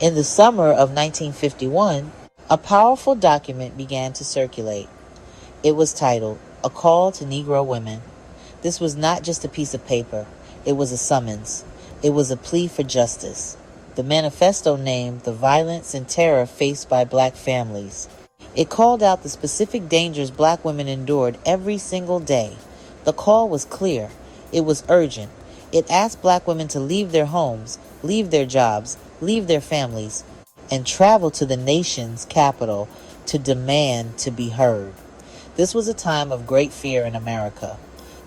In the summer of 1951, a powerful document began to circulate. It was titled, A Call to Negro Women. This was not just a piece of paper. It was a summons. It was a plea for justice. The manifesto named the violence and terror faced by black families. It called out the specific dangers black women endured every single day. The call was clear. It was urgent. It asked black women to leave their homes, leave their jobs, leave their families, and travel to the nation's capital to demand to be heard. This was a time of great fear in America.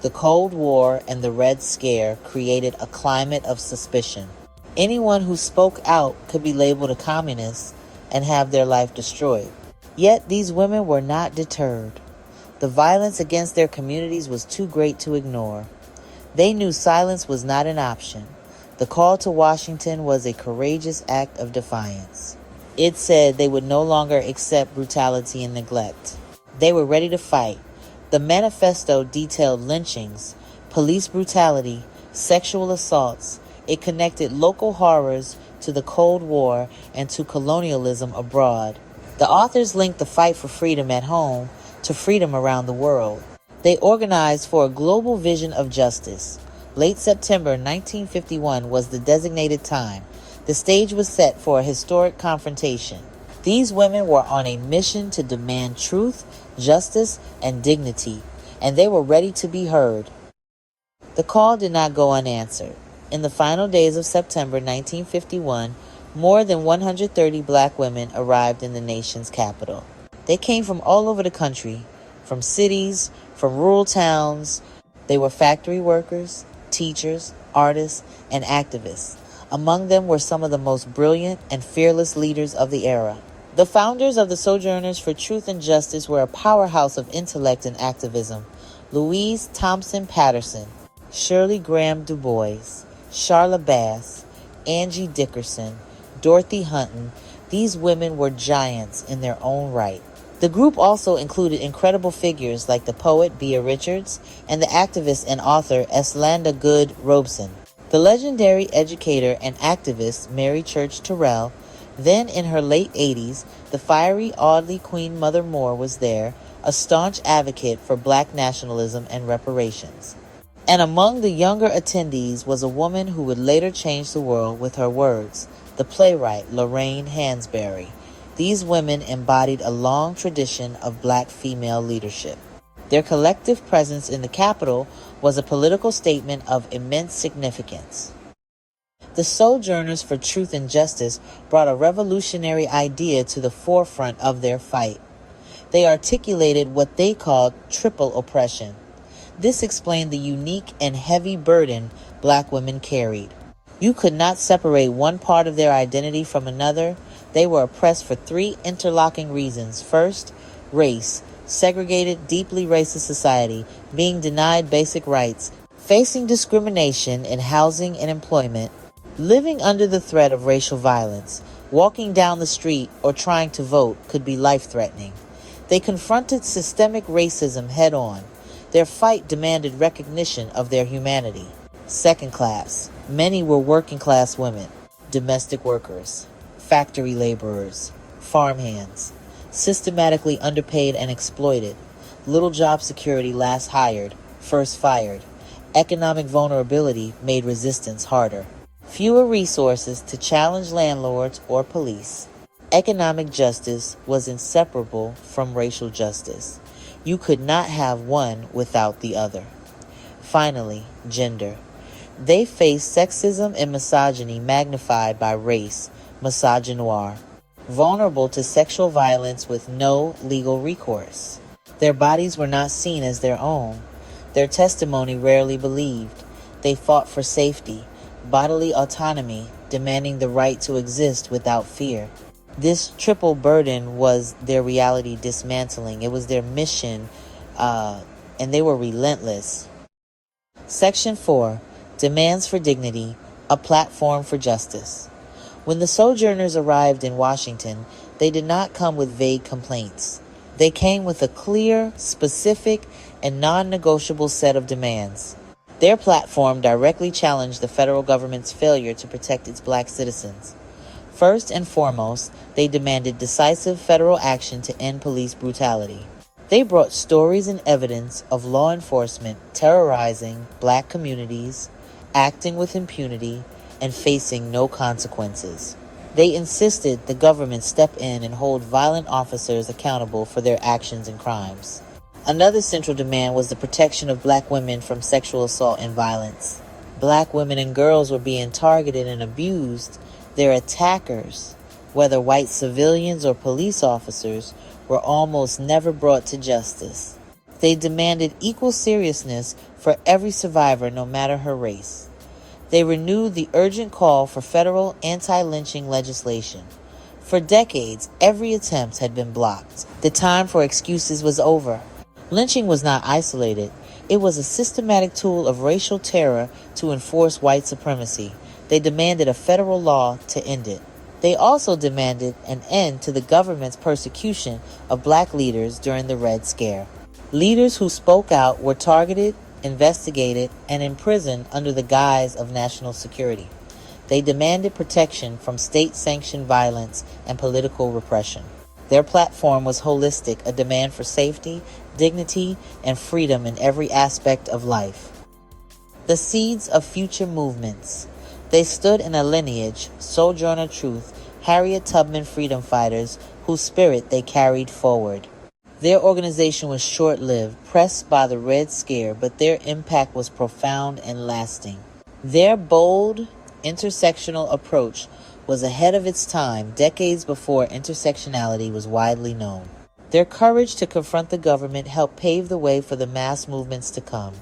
The Cold War and the Red Scare created a climate of suspicion. Anyone who spoke out could be labeled a communist and have their life destroyed. Yet these women were not deterred. The violence against their communities was too great to ignore. They knew silence was not an option. The call to Washington was a courageous act of defiance. It said they would no longer accept brutality and neglect. They were ready to fight. The manifesto detailed lynchings, police brutality, sexual assaults. It connected local horrors to the Cold War and to colonialism abroad. The authors linked the fight for freedom at home to freedom around the world. They organized for a global vision of justice. Late September 1951 was the designated time. The stage was set for a historic confrontation. These women were on a mission to demand truth, justice, and dignity, and they were ready to be heard. The call did not go unanswered. In the final days of September 1951, more than 130 black women arrived in the nation's capital. They came from all over the country, from cities, from rural towns. They were factory workers, teachers, artists, and activists. Among them were some of the most brilliant and fearless leaders of the era. The founders of the Sojourners for Truth and Justice were a powerhouse of intellect and activism. Louise Thompson Patterson, Shirley Graham Du Bois, Charla Bass, Angie Dickerson, Dorothy Hunton. These women were giants in their own right. The group also included incredible figures like the poet Bea Richards and the activist and author Eslanda Goode Robeson. The legendary educator and activist Mary Church Terrell. Then in her late 80s, the fiery Audley Queen Mother Moore was there, a staunch advocate for black nationalism and reparations. And among the younger attendees was a woman who would later change the world with her words, the playwright Lorraine Hansberry. These women embodied a long tradition of black female leadership. Their collective presence in the Capitol was a political statement of immense significance. The Sojourners for Truth and Justice brought a revolutionary idea to the forefront of their fight. They articulated what they called triple oppression. This explained the unique and heavy burden black women carried. You could not separate one part of their identity from another. They were oppressed for three interlocking reasons. First, race, segregated, deeply racist society, being denied basic rights, facing discrimination in housing and employment, living under the threat of racial violence, walking down the street or trying to vote could be life-threatening. They confronted systemic racism head-on. Their fight demanded recognition of their humanity. Second class. Many were working-class women, domestic workers, factory laborers, farmhands, systematically underpaid and exploited, little job security, last hired, first fired. Economic vulnerability made resistance harder. Fewer resources to challenge landlords or police. Economic justice was inseparable from racial justice. You could not have one without the other. Finally, gender. They faced sexism and misogyny magnified by race, misogynoir, vulnerable to sexual violence with no legal recourse. Their bodies were not seen as their own. Their testimony rarely believed. They fought for safety, bodily autonomy, demanding the right to exist without fear. This triple burden was their reality dismantling. It was their mission, and they were relentless. Section 4. Demands for Dignity, a Platform for Justice. When the Sojourners arrived in Washington, they did not come with vague complaints. They came with a clear, specific, and non-negotiable set of demands. Their platform directly challenged the federal government's failure to protect its black citizens. First and foremost, they demanded decisive federal action to end police brutality. They brought stories and evidence of law enforcement terrorizing black communities, acting with impunity, and facing no consequences. They insisted the government step in and hold violent officers accountable for their actions and crimes. Another central demand was the protection of black women from sexual assault and violence. Black women and girls were being targeted and abused. Their attackers, whether white civilians or police officers, were almost never brought to justice. They demanded equal seriousness for every survivor, no matter her race. They renewed the urgent call for federal anti-lynching legislation. For decades, every attempt had been blocked. The time for excuses was over. Lynching was not isolated. It was a systematic tool of racial terror to enforce white supremacy. They demanded a federal law to end it. They also demanded an end to the government's persecution of black leaders during the Red Scare. Leaders who spoke out were targeted, investigated, and imprisoned under the guise of national security. They demanded protection from state-sanctioned violence and political repression. Their platform was holistic, a demand for safety, dignity, and freedom in every aspect of life. The seeds of future movements. They stood in a lineage, Sojourner Truth, Harriet Tubman freedom fighters, whose spirit they carried forward. Their organization was short-lived, pressed by the Red Scare, but their impact was profound and lasting. Their bold, intersectional approach was ahead of its time, decades before intersectionality was widely known. Their courage to confront the government helped pave the way for the mass movements to come.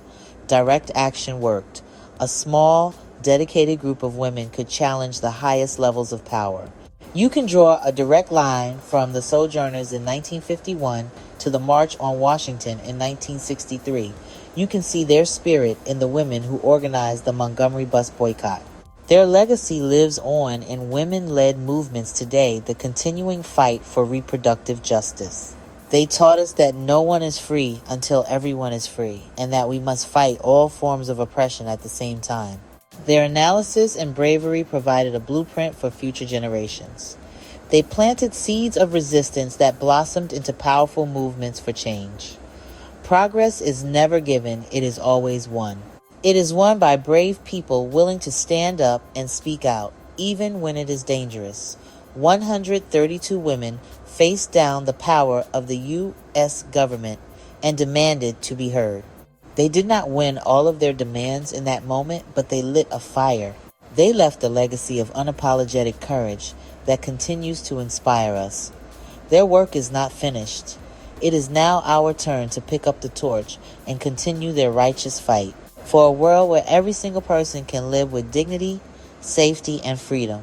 Direct action worked. A small, dedicated group of women could challenge the highest levels of power. You can draw a direct line from the Sojourners in 1951 to the March on Washington in 1963. You can see their spirit in the women who organized the Montgomery bus boycott. Their legacy lives on in women-led movements today, the continuing fight for reproductive justice. They taught us that no one is free until everyone is free, and that we must fight all forms of oppression at the same time. Their analysis and bravery provided a blueprint for future generations. They planted seeds of resistance that blossomed into powerful movements for change. Progress is never given, it is always won. It is won by brave people willing to stand up and speak out, even when it is dangerous. 132 women faced down the power of the U.S. government and demanded to be heard. They did not win all of their demands in that moment, but they lit a fire. They left a legacy of unapologetic courage that continues to inspire us. Their work is not finished. It is now our turn to pick up the torch and continue their righteous fight for a world where every single person can live with dignity, safety, and freedom.